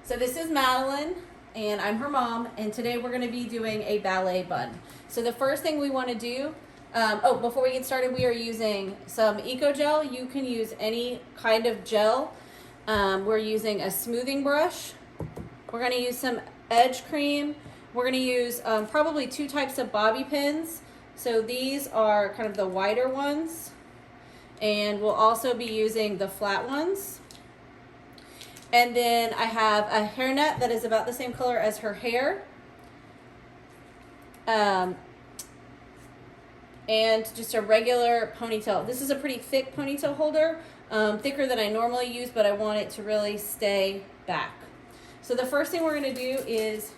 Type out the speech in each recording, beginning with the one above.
So this is Madeline, and I'm her mom, and today we're going to be doing a ballet bun. So the first thing we want to do, before we get started, we are using some Eco Gel. You can use any kind of gel. We're using a smoothing brush. We're going to use some edge cream. We're going to use probably two types of bobby pins. So these are kind of the wider ones, and we'll also be using the flat ones. And then I have a hairnet that is about the same color as her hair. And just a regular ponytail. This is a pretty thick ponytail holder, thicker than I normally use, but I want it to really stay back. So the first thing we're gonna do is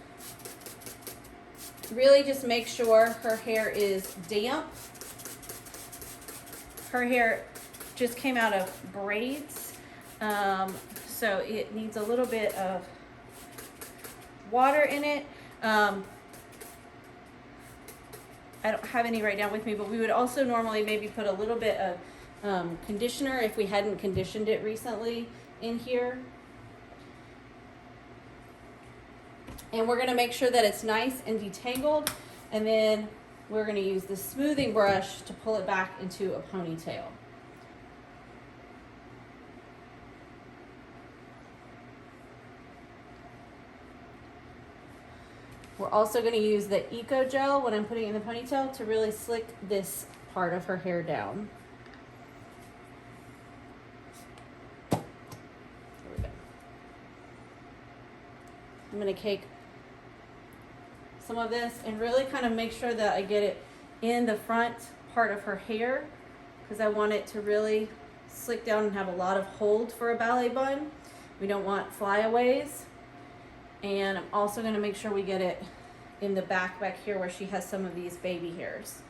really just make sure her hair is damp. Her hair just came out of braids. So it needs a little bit of water in it. I don't have any right now with me, but we would also normally maybe put a little bit of conditioner if we hadn't conditioned it recently in here. And we're gonna make sure that it's nice and detangled, and then we're gonna use the smoothing brush to pull it back into a ponytail. We're also going to use the Eco Gel when I'm putting it in the ponytail to really slick this part of her hair down. There we go. I'm going to take some of this and really kind of make sure that I get it in the front part of her hair, because I want it to really slick down and have a lot of hold for a ballet bun. We don't want flyaways. And I'm also going to make sure we get it in the back here where she has some of these baby hairs.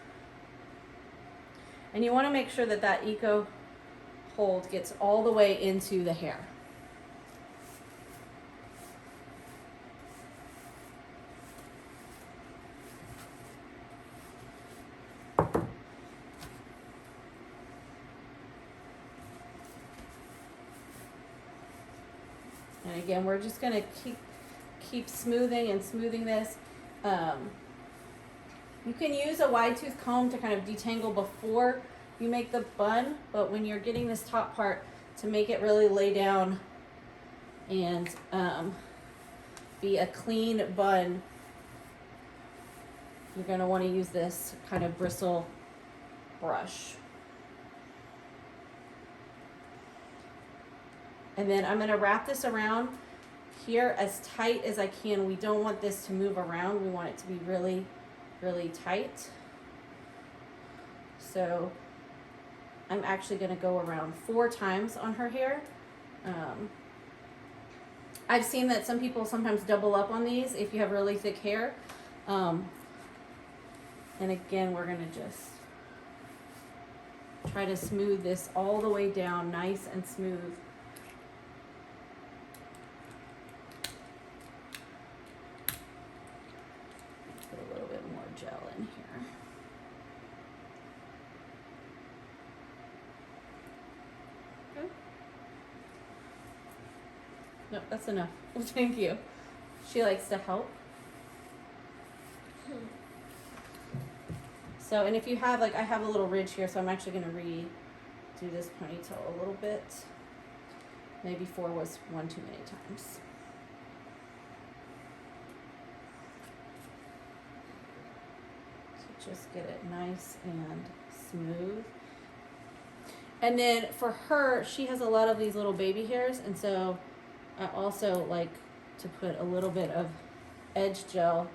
And you want to make sure that that Eco hold gets all the way into the hair. And again, we're just going to keep smoothing and smoothing this. You can use a wide tooth comb to kind of detangle before you make the bun, but when you're getting this top part, to make it really lay down and be a clean bun, you're going to want to use this kind of bristle brush. And then I'm going to wrap this around here as tight as I can. We don't want this to move around. We want it to be really, really tight. So I'm actually going to go around 4 times on her hair. I've seen that some people sometimes double up on these if you have really thick hair. And again, we're going to just try to smooth this all the way down, nice and smooth. Gel in here. Okay. No, that's enough. Thank you. She likes to help. So, and if you have, like, I have a little ridge here, so I'm actually going to redo this ponytail a little bit. Maybe 4 was one too many times. Just get it nice and smooth. And then for her, she has a lot of these little baby hairs, and so I also like to put a little bit of edge gel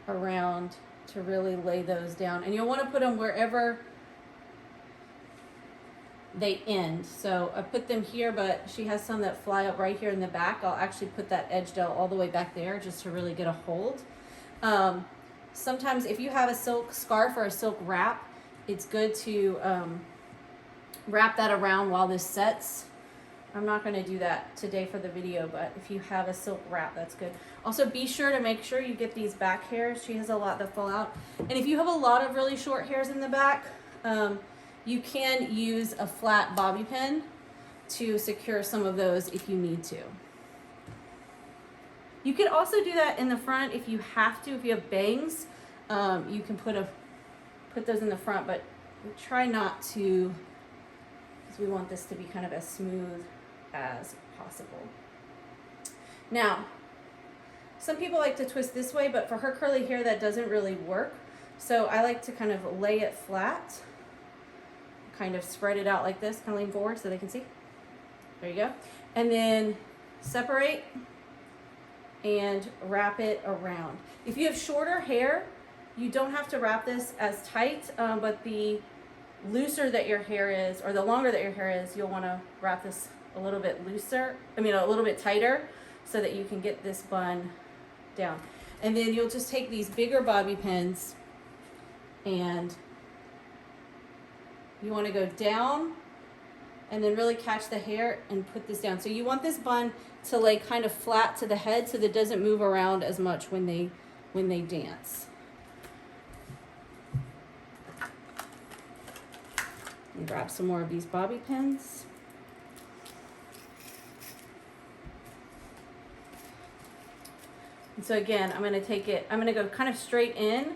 around to really lay those down. And you'll want to put them wherever they end. So I put them here, but she has some that fly up right here in the back. I'll actually put that edge gel all the way back there just to really get a hold. Sometimes if you have a silk scarf or a silk wrap, it's good to wrap that around while this sets. I'm not going to do that today for the video, but if you have a silk wrap, that's good. Also, be sure to make sure you get these back hairs. She has a lot that fall out. And if you have a lot of really short hairs in the back, you can use a flat bobby pin to secure some of those if you need to. You could also do that in the front if you have to. If you have bangs, you can put those in the front, but try not to, because we want this to be kind of as smooth as possible. Now, some people like to twist this way, but for her curly hair, that doesn't really work. So I like to kind of lay it flat, kind of spread it out like this, kind of lean forward so they can see. There you go. And then separate and wrap it around. If you have shorter hair, you don't have to wrap this as tight, but the looser that your hair is, or the longer that your hair is, you'll want to wrap this a little bit looser, a little bit tighter, so that you can get this bun down. And then you'll just take these bigger bobby pins and you want to go down and then really catch the hair and put this down. So you want this bun to lay kind of flat to the head so that it doesn't move around as much when they dance. And grab some more of these bobby pins. And so again, I'm going to go kind of straight in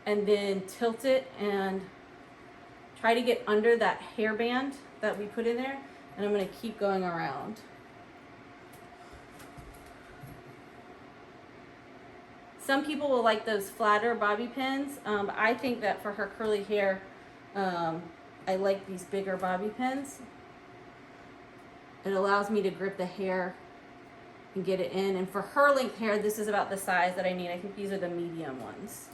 and then tilt it and try to get under that hairband that we put in there, and I'm going to keep going around. Some people will like those flatter bobby pins. I think that for her curly hair, I like these bigger bobby pins. It allows me to grip the hair and get it in. And for her length hair, this is about the size that I need. I think these are the medium ones.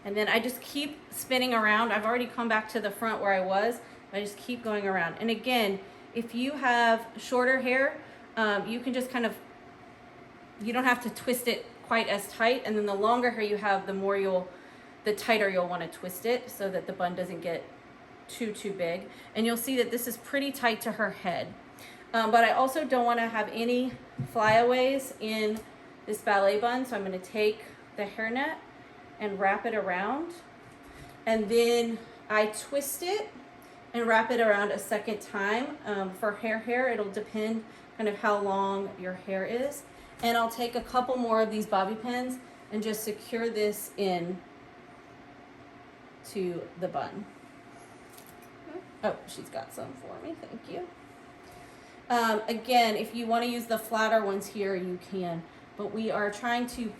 And then I just keep spinning around. I've already come back to the front where I was. I just keep going around. And again, if you have shorter hair, you can just you don't have to twist it quite as tight. And then the longer hair you have, the tighter you'll want to twist it so that the bun doesn't get too big. And you'll see that this is pretty tight to her head. But I also don't want to have any flyaways in this ballet bun. So I'm going to take the hairnet and wrap it around, and then I twist it and wrap it around a second time. For hair, it'll depend kind of how long your hair is. And I'll take a couple more of these bobby pins and just secure this in to the bun. Oh, she's got some for me, thank you. Again, if you want to use the flatter ones here, you can, but we are trying to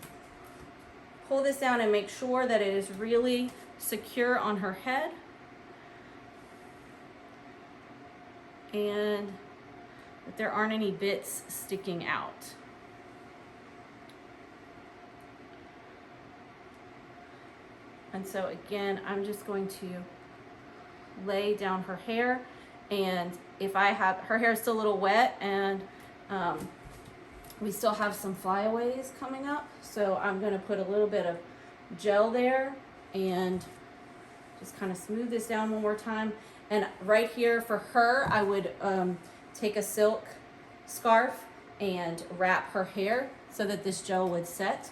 pull this down and make sure that it is really secure on her head. And that there aren't any bits sticking out. And so again, I'm just going to lay down her hair, and if her hair is still a little wet and we still have some flyaways coming up, so I'm going to put a little bit of gel there and just kind of smooth this down one more time. And right here for her, I would take a silk scarf and wrap her hair so that this gel would set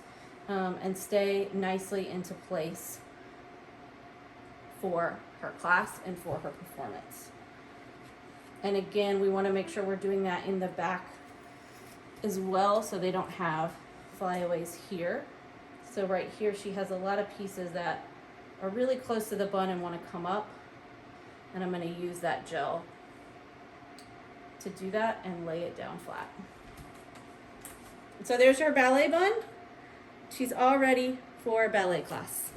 and stay nicely into place for her class and for her performance. And again, we want to make sure we're doing that in the back as well, so they don't have flyaways here. So right here, she has a lot of pieces that are really close to the bun and want to come up, and I'm going to use that gel to do that and lay it down flat. So there's her ballet bun. She's all ready for ballet class.